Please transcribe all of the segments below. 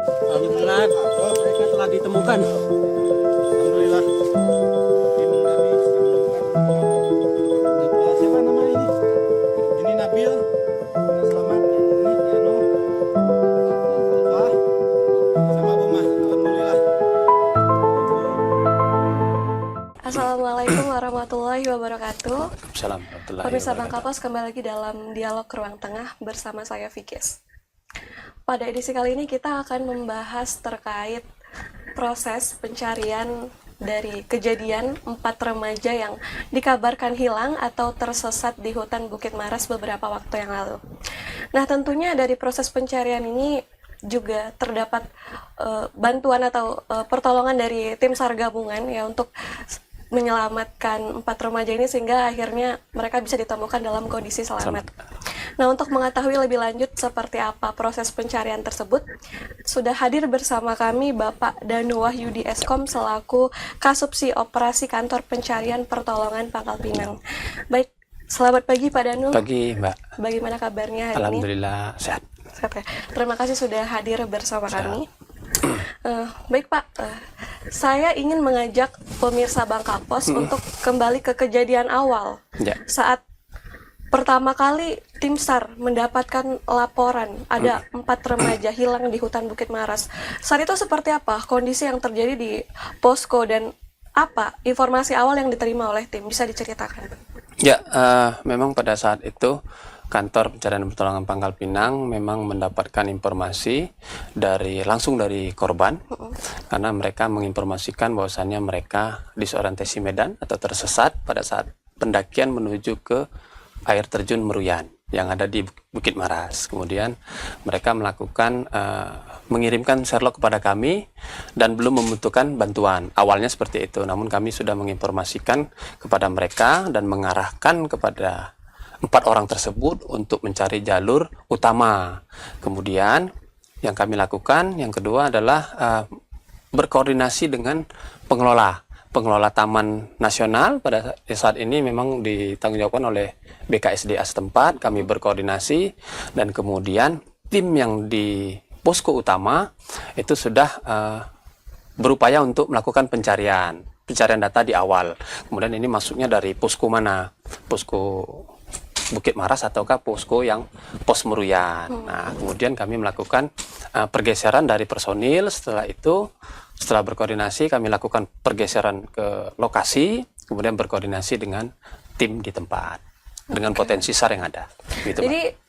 Alhamdulillah, mereka telah ditemukan. Alhamdulillah, tim kami sudah menemukan. Siapa nama ini? Ini Nabil. Selamat. Ini Yano. Alfa. Sama Buma. Alhamdulillah. Assalamualaikum warahmatullahi wabarakatuh. Salam warahmatullahi Pemirsa Bang wabarakatuh. Kapos, kembali lagi dalam dialog Ruang Tengah bersama saya Fikis. Pada edisi kali ini kita akan membahas terkait proses pencarian dari kejadian 4 remaja yang dikabarkan hilang atau tersesat di hutan Bukit Maras beberapa waktu yang lalu. Nah, tentunya dari proses pencarian ini juga terdapat bantuan atau pertolongan dari tim SAR gabungan ya untuk menyelamatkan 4 remaja ini sehingga akhirnya mereka bisa ditemukan dalam kondisi selamat. Nah, untuk mengetahui lebih lanjut seperti apa proses pencarian tersebut, sudah hadir bersama kami Bapak Danu Wahyudi Eskom selaku Kasubsi Operasi Kantor Pencarian Pertolongan Pangkal Pinang. Baik, selamat pagi Pak Danu. Pagi Mbak. Bagaimana kabarnya hari ini? Alhamdulillah sehat. Sehat ya? Terima kasih sudah hadir bersama kami. Baik Pak, saya ingin mengajak pemirsa Bang Kapos untuk kembali ke kejadian awal Ya. saat pertama kali tim SAR mendapatkan laporan ada 4 remaja hilang di hutan Bukit Maras. Saat itu seperti apa kondisi yang terjadi di posko dan apa informasi awal yang diterima oleh tim? Bisa diceritakan? Ya, memang pada saat itu Kantor Pencarian dan Pertolongan Pangkal Pinang memang mendapatkan informasi langsung dari korban, karena mereka menginformasikan bahwasannya mereka disorientasi medan atau tersesat pada saat pendakian menuju ke air terjun Meruyan yang ada di Bukit Maras. Kemudian mereka melakukan mengirimkan Sherlock kepada kami dan belum membutuhkan bantuan. Awalnya seperti itu, namun kami sudah menginformasikan kepada mereka dan mengarahkan kepada 4 orang tersebut untuk mencari jalur utama. Kemudian yang kami lakukan, yang kedua adalah berkoordinasi dengan pengelola Taman Nasional. Pada saat ini memang ditanggungjawabkan oleh BKSDA setempat. Kami berkoordinasi dan kemudian tim yang di posko utama itu sudah berupaya untuk melakukan pencarian data di awal. Kemudian ini masuknya dari posko mana? Posko Bukit Maras ataukah posko yang pos Meruyan. Nah, kemudian kami melakukan pergeseran dari personil. Setelah berkoordinasi, kami lakukan pergeseran ke lokasi, kemudian berkoordinasi dengan tim di tempat, dengan potensi SAR yang ada. Gitu, Jadi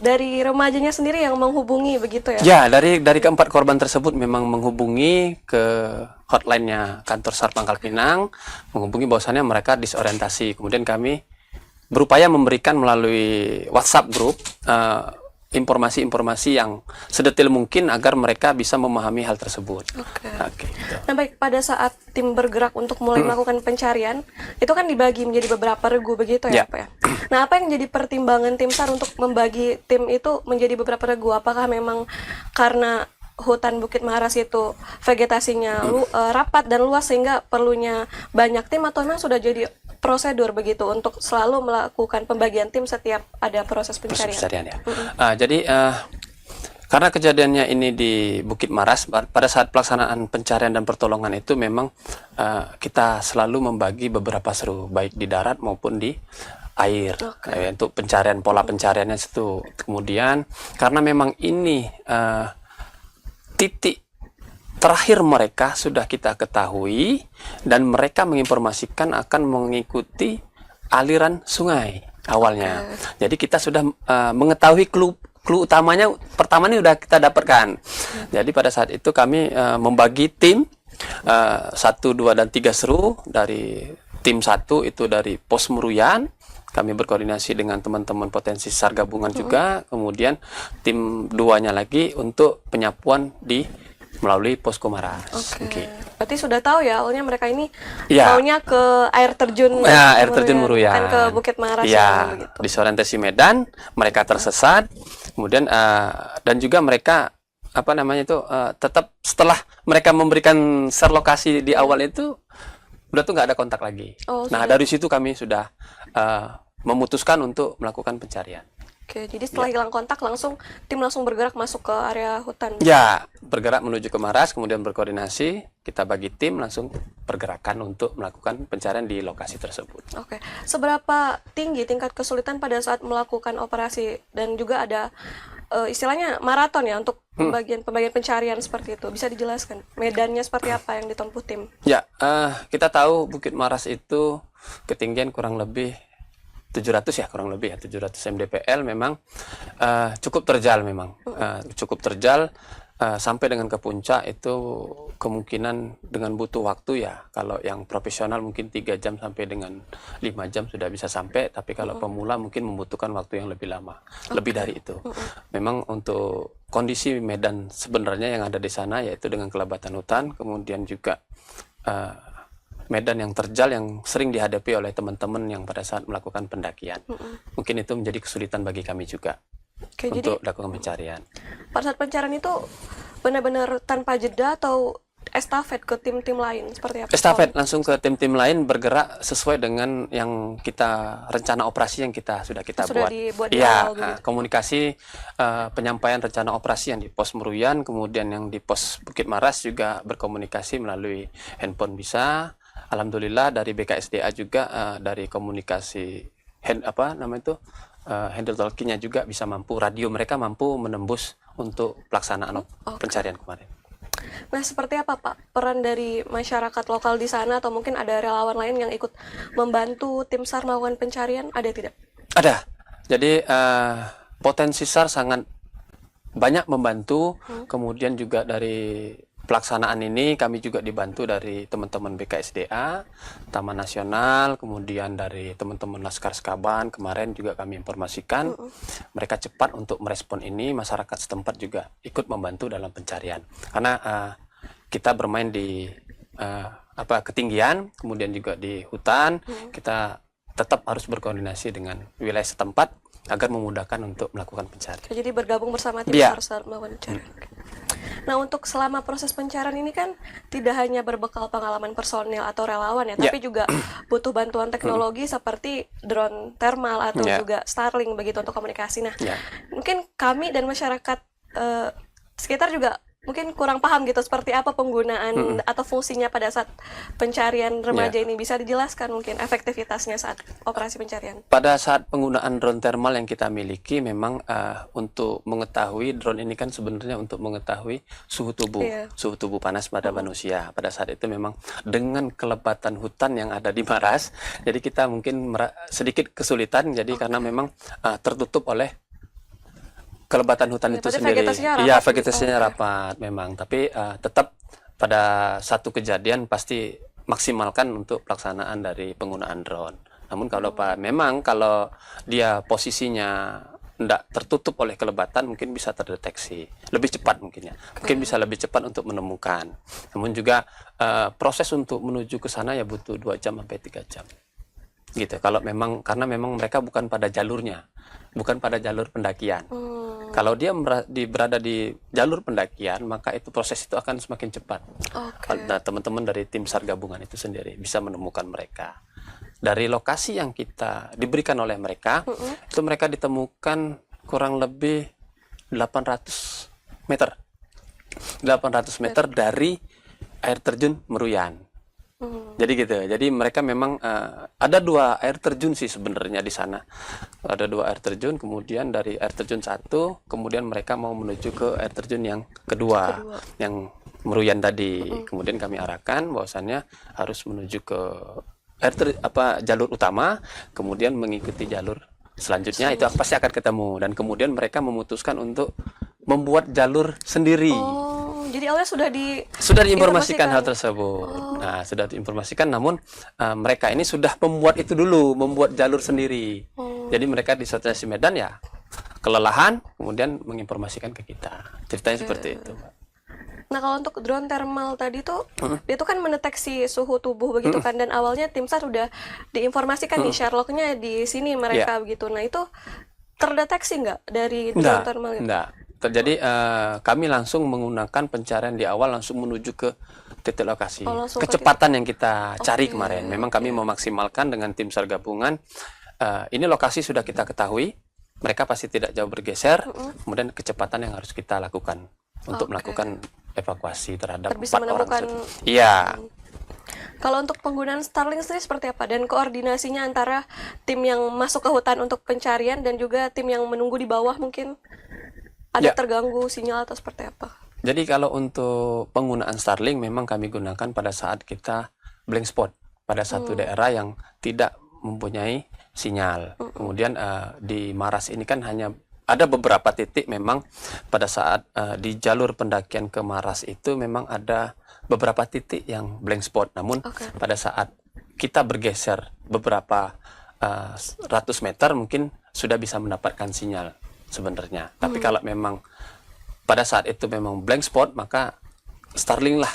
dari remajanya sendiri yang menghubungi begitu ya? Ya, dari keempat korban tersebut memang menghubungi ke hotline-nya kantor SAR Pangkal Pinang, menghubungi bahwasannya mereka disorientasi. Kemudian kami berupaya memberikan melalui WhatsApp grup informasi-informasi yang sedetil mungkin agar mereka bisa memahami hal tersebut. Oke. Nah baik, pada saat tim bergerak untuk mulai melakukan pencarian, itu kan dibagi menjadi beberapa regu begitu ya, Ya. Pak ya? Nah, apa yang jadi pertimbangan tim SAR untuk membagi tim itu menjadi beberapa regu? Apakah memang karena hutan Bukit Maras itu vegetasinya rapat dan luas sehingga perlunya banyak tim, atau memang sudah jadi prosedur begitu untuk selalu melakukan pembagian tim setiap ada proses pencarian? Ya. Jadi karena kejadiannya ini di Bukit Maras, pada saat pelaksanaan pencarian dan pertolongan itu memang kita selalu membagi beberapa seru, baik di darat maupun di air. Untuk pencarian, pola pencariannya itu. Kemudian karena memang ini titik terakhir mereka sudah kita ketahui dan mereka menginformasikan akan mengikuti aliran sungai awalnya. Jadi kita sudah mengetahui clue utamanya, pertama ini sudah kita dapatkan. Jadi pada saat itu kami membagi tim 1, 2, dan 3 seru. Dari tim 1 itu dari pos Meruyan, kami berkoordinasi dengan teman-teman potensi SAR gabungan juga. Kemudian tim 2-nya lagi untuk penyapuan melalui posko Maras. Oke. Berarti sudah tahu ya, awalnya mereka ini Ya. maunya ke air terjun Air terjun Meruyan. bukan ke Bukit Maras Ya, begitu. disorientasi medan, mereka tersesat. Kemudian dan juga mereka tetap setelah mereka memberikan share lokasi di awal itu udah tuh nggak ada kontak lagi. Nah, dari situ kami sudah memutuskan untuk melakukan pencarian. Oke, jadi setelah hilang kontak tim langsung bergerak masuk ke area hutan. Ya, bergerak menuju ke Maras, kemudian berkoordinasi, kita bagi tim langsung pergerakan untuk melakukan pencarian di lokasi tersebut. Oke, seberapa tinggi tingkat kesulitan pada saat melakukan operasi dan juga ada istilahnya maraton ya untuk pembagian pencarian seperti itu. Bisa dijelaskan medannya seperti apa yang ditempuh tim? Ya, kita tahu Bukit Maras itu ketinggian kurang lebih 700 ya, kurang lebih ya 700 mdpl memang cukup terjal memang. Cukup terjal sampai dengan ke puncak itu kemungkinan dengan butuh waktu ya. Kalau yang profesional mungkin 3 jam sampai dengan 5 jam sudah bisa sampai, tapi kalau pemula mungkin membutuhkan waktu yang lebih lama, lebih dari itu. Memang untuk kondisi medan sebenarnya yang ada di sana yaitu dengan kelebatan hutan, kemudian juga medan yang terjal yang sering dihadapi oleh teman-teman yang pada saat melakukan pendakian. Mungkin itu menjadi kesulitan bagi kami juga untuk lakukan pencarian. Pada saat pencarian itu benar-benar tanpa jeda atau estafet ke tim-tim lain seperti apa? Estafet langsung ke tim-tim lain bergerak sesuai dengan yang kita rencana operasi yang sudah Sudah buat. dibuat di Iya, awal begitu. komunikasi penyampaian rencana operasi yang di pos Meruyan, kemudian yang di pos Bukit Maras juga berkomunikasi melalui handphone bisa. Alhamdulillah dari BKSDA juga dari komunikasi handle talking-nya juga bisa mampu, radio mereka mampu menembus untuk pelaksanaan pencarian kemarin. Nah, seperti apa Pak peran dari masyarakat lokal di sana atau mungkin ada relawan lain yang ikut membantu tim SAR melakukan pencarian? Ada tidak? Ada. Jadi potensi SAR sangat banyak membantu. Kemudian juga dari pelaksanaan ini kami juga dibantu dari teman-teman BKSDA, Taman Nasional, kemudian dari teman-teman Laskar Skaban. Kemarin juga kami informasikan mereka cepat untuk merespon ini. Masyarakat setempat juga ikut membantu dalam pencarian karena kita bermain di ketinggian, kemudian juga di hutan. Kita tetap harus berkoordinasi dengan wilayah setempat agar memudahkan untuk melakukan pencarian. Jadi bergabung bersama tim Iya. SAR saat melakukan pencarian. Nah, untuk selama proses pencarian ini kan tidak hanya berbekal pengalaman personil atau relawan ya, tapi juga butuh bantuan teknologi seperti drone thermal atau juga Starlink begitu untuk komunikasi. Nah, mungkin kami dan masyarakat sekitar juga mungkin kurang paham gitu seperti apa penggunaan atau fungsinya pada saat pencarian remaja ini. Bisa dijelaskan mungkin efektivitasnya saat operasi pencarian? Pada saat penggunaan drone thermal yang kita miliki memang untuk mengetahui, drone ini kan sebenarnya untuk mengetahui suhu tubuh panas pada manusia. Pada saat itu memang dengan kelebatan hutan yang ada di Maras, jadi kita mungkin sedikit kesulitan jadi karena memang tertutup oleh kelebatan hutan itu sendiri. Iya, vegetasinya rapat memang, tapi tetap pada satu kejadian pasti maksimalkan untuk pelaksanaan dari penggunaan drone. Namun kalau memang kalau dia posisinya tidak tertutup oleh kelebatan mungkin bisa terdeteksi lebih cepat mungkin ya. Mungkin bisa lebih cepat untuk menemukan. Namun juga proses untuk menuju ke sana ya butuh 2 jam sampai 3 jam. Gitu. Kalau memang karena memang mereka bukan pada jalurnya, bukan pada jalur pendakian. Kalau dia berada di jalur pendakian, maka itu proses itu akan semakin cepat. Nah, teman-teman dari tim SAR gabungan itu sendiri bisa menemukan mereka. Dari lokasi yang kita diberikan oleh mereka, itu mereka ditemukan kurang lebih 800 meter. 800 meter dari air terjun Meruyan. Jadi gitu. Jadi mereka memang ada 2 air terjun sih sebenarnya di sana. Ada 2 air terjun, kemudian dari air terjun 1, kemudian mereka mau menuju ke air terjun yang kedua. Yang Meruyan tadi. Kemudian kami arahkan bahwasannya harus menuju ke jalur utama, kemudian mengikuti jalur selanjutnya itu pasti akan ketemu, dan kemudian mereka memutuskan untuk membuat jalur sendiri. Jadi awalnya sudah diinformasikan hal tersebut. Nah, sudah diinformasikan, namun mereka ini sudah membuat itu dulu, membuat jalur sendiri. Jadi mereka di situasi medan ya kelelahan, kemudian menginformasikan ke kita. Ceritanya seperti itu, Pak. Nah, kalau untuk drone thermal tadi tuh, dia tuh kan mendeteksi suhu tubuh begitu kan, dan awalnya tim SAR udah diinformasikan nih Sherlock-nya di sini mereka begitu. Nah, itu terdeteksi nggak dari drone thermal itu? Enggak. Terjadi kami langsung menggunakan pencarian di awal langsung menuju ke titik lokasi. Kecepatan yang kita cari kemarin. Memang kami memaksimalkan dengan tim SAR gabungan. Ini lokasi sudah kita ketahui. mereka pasti tidak jauh bergeser. Kemudian kecepatan yang harus kita lakukan untuk melakukan evakuasi terhadap bisa 4 orang menemukan. tersebut. Iya. Kalau untuk penggunaan Starlink sendiri seperti apa? Dan koordinasinya antara tim yang masuk ke hutan untuk pencarian dan juga tim yang menunggu di bawah mungkin ada Ya. terganggu sinyal atau seperti apa? Jadi kalau untuk penggunaan Starlink memang kami gunakan pada saat kita blank spot pada satu daerah yang tidak mempunyai sinyal. Kemudian di Maras ini kan hanya ada beberapa titik memang pada saat di jalur pendakian ke Maras itu memang ada beberapa titik yang blank spot. Namun pada saat kita bergeser beberapa ratus meter mungkin sudah bisa mendapatkan sinyal sebenarnya. Tapi kalau memang pada saat itu memang blank spot, maka Starlink lah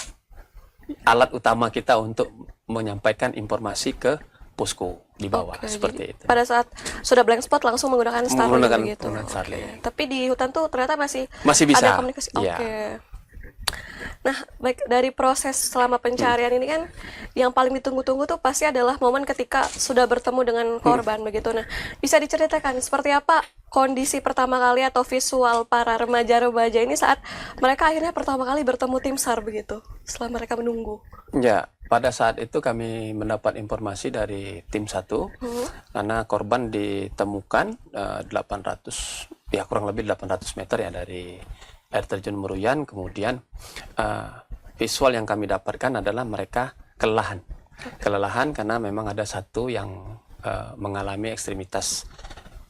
alat utama kita untuk menyampaikan informasi ke posko di bawah, seperti itu. Pada saat sudah blank spot langsung menggunakan Starlink begitu. Menggunakan Starlink. Tapi di hutan tuh ternyata masih bisa ada komunikasi. Iya. Nah, baik dari proses selama pencarian ini kan yang paling ditunggu-tunggu tuh pasti adalah momen ketika sudah bertemu dengan korban begitu. Nah, bisa diceritakan seperti apa kondisi pertama kali atau visual para remaja-remaja ini saat mereka akhirnya pertama kali bertemu tim SAR begitu setelah mereka menunggu? Ya, pada saat itu kami mendapat informasi dari tim 1 karena korban ditemukan 800 ya kurang lebih 800 meter ya dari air terjun Meruyan. Kemudian visual yang kami dapatkan adalah mereka kelelahan karena memang ada satu yang mengalami ekstremitas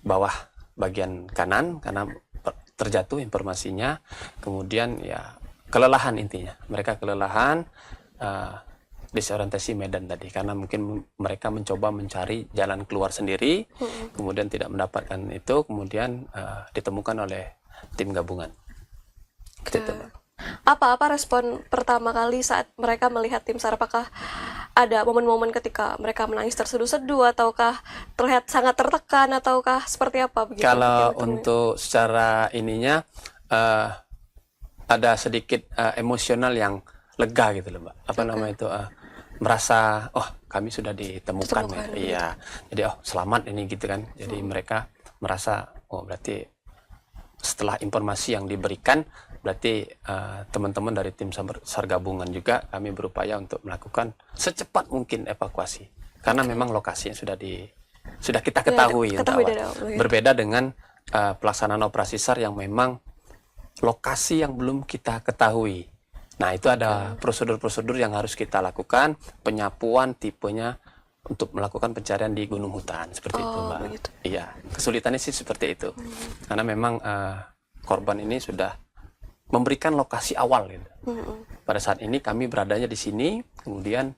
bawah bagian kanan karena terjatuh informasinya. Kemudian ya kelelahan, intinya mereka kelelahan, disorientasi medan tadi karena mungkin mereka mencoba mencari jalan keluar sendiri, kemudian tidak mendapatkan itu, kemudian ditemukan oleh tim gabungan. Apa respon pertama kali saat mereka melihat tim SAR? Apakah ada momen-momen ketika mereka menangis terseduh-seduh, ataukah terlihat sangat tertekan, ataukah seperti apa begitu? Kalau untuk secara ininya ada sedikit emosional yang lega gitu loh, Mbak. Apa namanya itu merasa kami sudah ditemukan ya. Iya. Jadi selamat ini gitu kan. Jadi mereka merasa berarti setelah informasi yang diberikan berarti teman-teman dari tim SAR gabungan juga kami berupaya untuk melakukan secepat mungkin evakuasi karena memang lokasinya sudah kita ketahui untuk awal. Berbeda dengan pelaksanaan operasi SAR yang memang lokasi yang belum kita ketahui. Nah, itu ada prosedur-prosedur yang harus kita lakukan, penyapuan tipenya untuk melakukan pencarian di gunung hutan seperti itu, Mbak. Begitu. Iya, kesulitannya sih seperti itu. Karena memang korban ini sudah memberikan lokasi awal gitu. Pada saat ini kami beradanya di sini, kemudian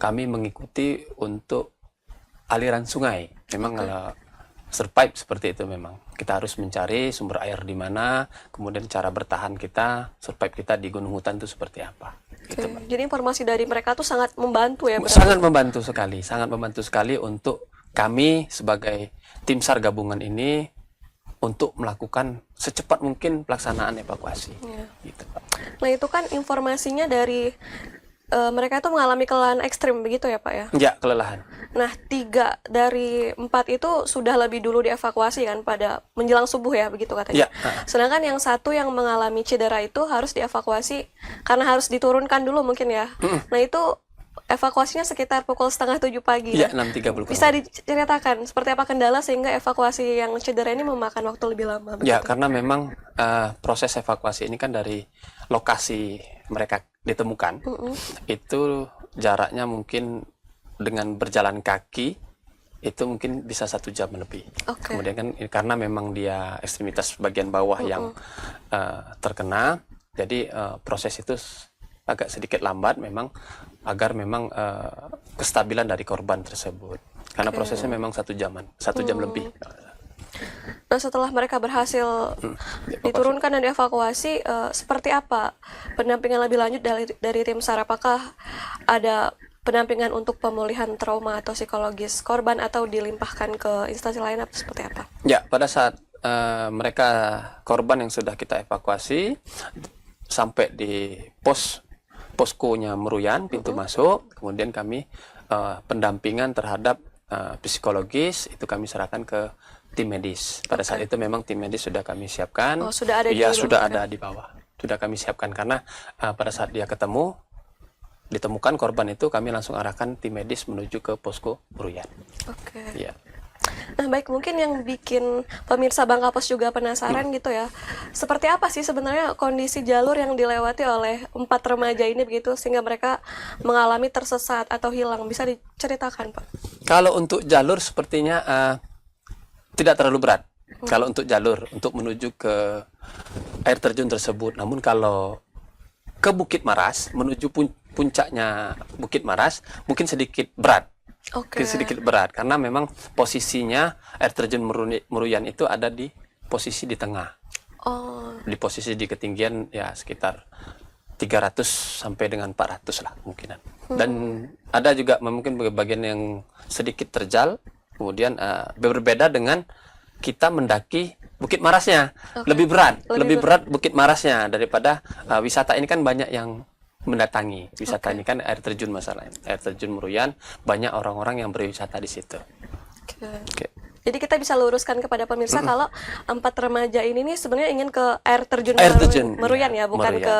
kami mengikuti untuk aliran sungai. Memang kalau survive seperti itu memang. Kita harus mencari sumber air di mana, kemudian cara bertahan kita, survive kita di gunung hutan itu seperti apa. Gitu, jadi informasi dari mereka tuh sangat membantu ya? Sangat membantu sekali untuk kami sebagai tim SAR gabungan ini untuk melakukan secepat mungkin pelaksanaan evakuasi. Gitu, Pak. Nah, itu kan informasinya dari mereka itu mengalami kelelahan ekstrim begitu ya, Pak ya? Ya, kelelahan. Nah, 3 dari 4 itu sudah lebih dulu dievakuasi kan pada menjelang subuh ya, begitu katanya. Ya. Sedangkan yang 1 yang mengalami cedera itu harus dievakuasi karena harus diturunkan dulu mungkin ya. Nah, itu evakuasinya sekitar pukul 6:30 pagi. Ya, Nah, 6.30. bisa diceritakan seperti apa kendala sehingga evakuasi yang cedera ini memakan waktu lebih lama? Begitu? Ya, karena memang proses evakuasi ini kan dari lokasi mereka ditemukan, itu jaraknya mungkin dengan berjalan kaki itu mungkin bisa 1 jam lebih. Kemudian kan karena memang dia ekstremitas bagian bawah yang terkena, jadi proses itu agak sedikit lambat memang agar memang kestabilan dari korban tersebut. Karena prosesnya memang 1 jam lebih. Nah, setelah mereka berhasil diturunkan dan dievakuasi, seperti apa pendampingan lebih lanjut dari tim SAR? Apakah ada pendampingan untuk pemulihan trauma atau psikologis korban atau dilimpahkan ke instansi lain atau seperti apa? Ya, pada saat mereka korban yang sudah kita evakuasi sampai di poskonya Meruyan, pintu masuk, kemudian kami pendampingan terhadap psikologis itu kami serahkan ke tim medis. Pada saat itu memang tim medis sudah kami siapkan. Oh, sudah ada di ya, sudah rumah, ada di bawah. Sudah kami siapkan karena pada saat dia ditemukan korban itu, kami langsung arahkan tim medis menuju ke posko Meruyan. Oke. Ya. Nah, baik, mungkin yang bikin pemirsa Bangka Pos juga penasaran gitu ya. Seperti apa sih sebenarnya kondisi jalur yang dilewati oleh 4 remaja ini begitu sehingga mereka mengalami tersesat atau hilang? Bisa diceritakan, Pak? Kalau untuk jalur sepertinya tidak terlalu berat. Kalau untuk jalur untuk menuju ke air terjun tersebut. Namun kalau ke Bukit Maras, menuju puncaknya Bukit Maras mungkin sedikit berat. Oke. Sedikit berat karena memang posisinya air terjun Meruyan itu ada di posisi di tengah. Oh, Di posisi di ketinggian ya sekitar 300 sampai dengan 400 lah kemungkinan. Dan ada juga mungkin bagian yang sedikit terjal, kemudian berbeda dengan kita mendaki Bukit Marasnya. Lebih berat Bukit Marasnya daripada wisata ini kan banyak yang mendatangi. Wisata ini kan air terjun masalahnya. Air terjun Meruyan, banyak orang-orang yang berwisata di situ. Oke. Jadi kita bisa luruskan kepada pemirsa kalau 4 remaja ini nih sebenarnya ingin ke air terjun, Meruyan ya, bukan Meruyan. ke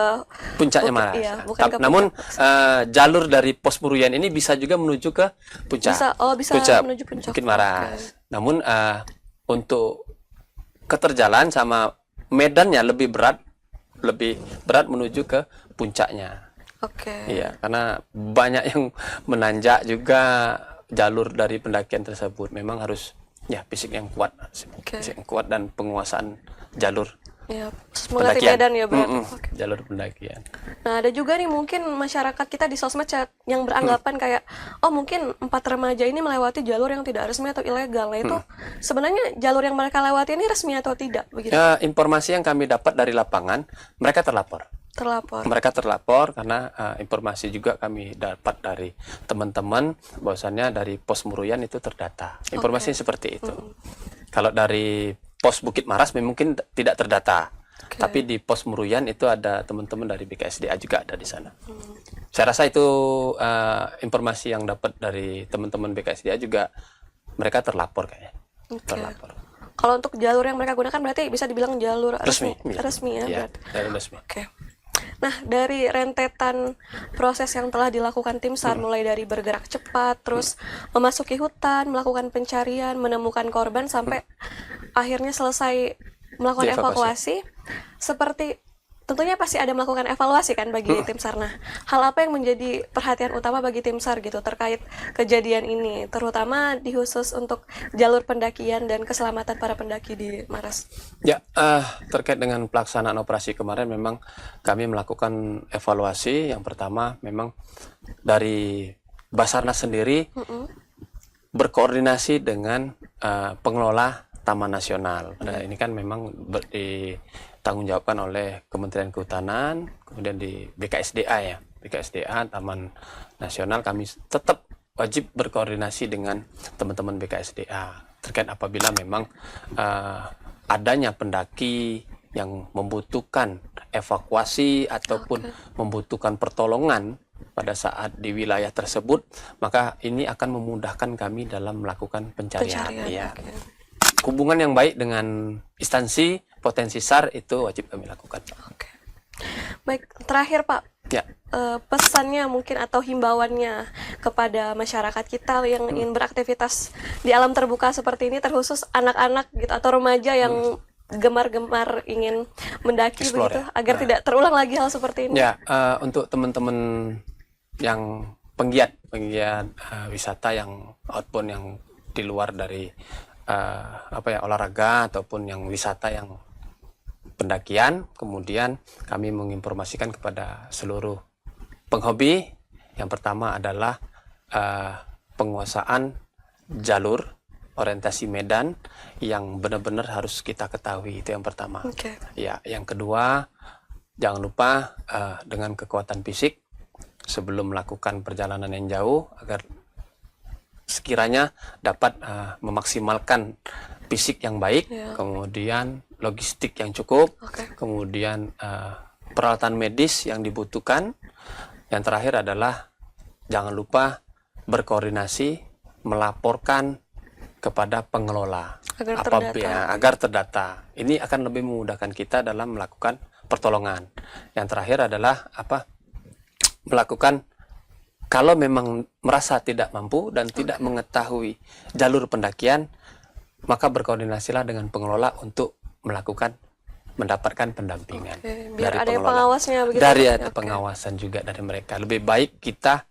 Puncaknya Maras. Iya, bukan ke Namun puncak. jalur dari pos Meruyan ini bisa juga menuju ke puncak. Bisa menuju puncak. Bukit Maras. Namun untuk keterjalan sama medannya lebih berat menuju ke puncaknya. Oke. Iya, karena banyak yang menanjak juga jalur dari pendakian tersebut. Memang harus ya fisik yang kuat, fisik yang kuat dan penguasaan jalur Ya, mengerti medan ya berarti. Oke. Jalur pendakian. Nah, ada juga nih mungkin masyarakat kita di sosmed yang beranggapan kayak, oh mungkin 4 remaja ini melewati jalur yang tidak resmi atau ilegal. Nah, itu sebenarnya jalur yang mereka lewati ini resmi atau tidak begitu? Ya, informasi yang kami dapat dari lapangan, mereka terlapor. Mereka terlapor karena informasi juga kami dapat dari teman-teman bahwasannya dari pos Meruyan itu terdata. Informasi seperti itu. Kalau dari pos Bukit Maras mungkin tidak terdata. Tapi di pos Meruyan itu ada teman-teman dari BKSDA juga ada di sana. Saya rasa itu informasi yang dapat dari teman-teman BKSDA juga, mereka terlapor kayaknya. Terlapor. Kalau untuk jalur yang mereka gunakan berarti bisa dibilang jalur resmi ya, Iya, berarti. jalur resmi. Oke. Nah, dari rentetan proses yang telah dilakukan tim SAR mulai dari bergerak cepat, terus memasuki hutan, melakukan pencarian, menemukan korban sampai akhirnya selesai melakukan evakuasi, seperti tentunya pasti ada melakukan evaluasi kan bagi tim SAR. Nah, hal apa yang menjadi perhatian utama bagi tim SAR gitu terkait kejadian ini, terutama di khusus untuk jalur pendakian dan keselamatan para pendaki di Maras? Ya, terkait dengan pelaksanaan operasi kemarin memang kami melakukan evaluasi. Yang pertama memang dari Basarnas sendiri berkoordinasi dengan pengelola Taman Nasional. Nah, ini kan memang ditanggungjawabkan oleh Kementerian Kehutanan, kemudian di BKSDA ya. BKSDA, Taman Nasional, kami tetap wajib berkoordinasi dengan teman-teman BKSDA terkait apabila memang adanya pendaki yang membutuhkan evakuasi ataupun membutuhkan pertolongan pada saat di wilayah tersebut, maka ini akan memudahkan kami dalam melakukan pencarian. Ya. Hubungan yang baik dengan instansi potensi SAR itu wajib kami lakukan. Oke. Baik, terakhir Pak, ya. Pesannya mungkin atau himbauannya kepada masyarakat kita yang ingin beraktivitas di alam terbuka seperti ini, terkhusus anak-anak gitu atau remaja yang gemar-gemar ingin mendaki begitu, agar tidak terulang lagi hal seperti ini. Ya, untuk teman-teman yang penggiat wisata yang outbound yang di luar dari olahraga ataupun yang wisata yang pendakian, kemudian kami menginformasikan kepada seluruh penghobi. Yang pertama adalah penguasaan jalur orientasi medan yang benar-benar harus kita ketahui, itu yang pertama. Ya, yang kedua, jangan lupa dengan kekuatan fisik sebelum melakukan perjalanan yang jauh agar sekiranya dapat memaksimalkan fisik yang baik, kemudian logistik yang cukup, kemudian peralatan medis yang dibutuhkan. Yang terakhir adalah jangan lupa berkoordinasi, melaporkan kepada pengelola Agar apabila terdata. agar terdata. Ini akan lebih memudahkan kita dalam melakukan pertolongan. Yang terakhir adalah melakukan kalau memang merasa tidak mampu dan tidak mengetahui jalur pendakian, maka berkoordinasilah dengan pengelola untuk mendapatkan pendampingan Oke, biar dari ada yang pengelola. pengawasnya begitu. Dari ya? ada Oke. pengawasan juga dari mereka. Lebih baik kita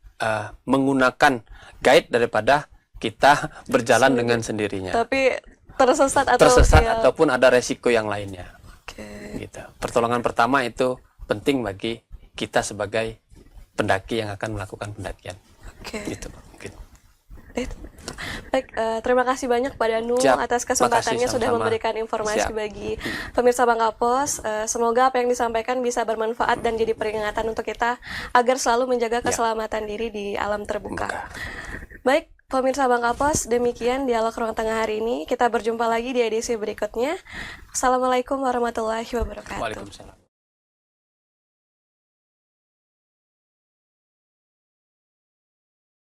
menggunakan guide daripada kita berjalan dengan sendirinya. Tapi tersesat atau Tersesat ya, ataupun ada resiko yang lainnya. oke. Gitu. Pertolongan pertama itu penting bagi kita sebagai pendaki yang akan melakukan pendakian. Oke. Gitu, Pak. Mungkin. Baik, terima kasih banyak Pak Danu Siap. atas kesempatannya Makasih, sudah sama-sama. memberikan informasi Siap. bagi pemirsa Bangka Pos. Semoga apa yang disampaikan bisa bermanfaat dan jadi peringatan untuk kita agar selalu menjaga keselamatan diri di alam terbuka. Baik, pemirsa Bangka Pos, demikian dialog ruang tengah hari ini. Kita berjumpa lagi di edisi berikutnya. Assalamualaikum warahmatullahi wabarakatuh. Waalaikumsalam.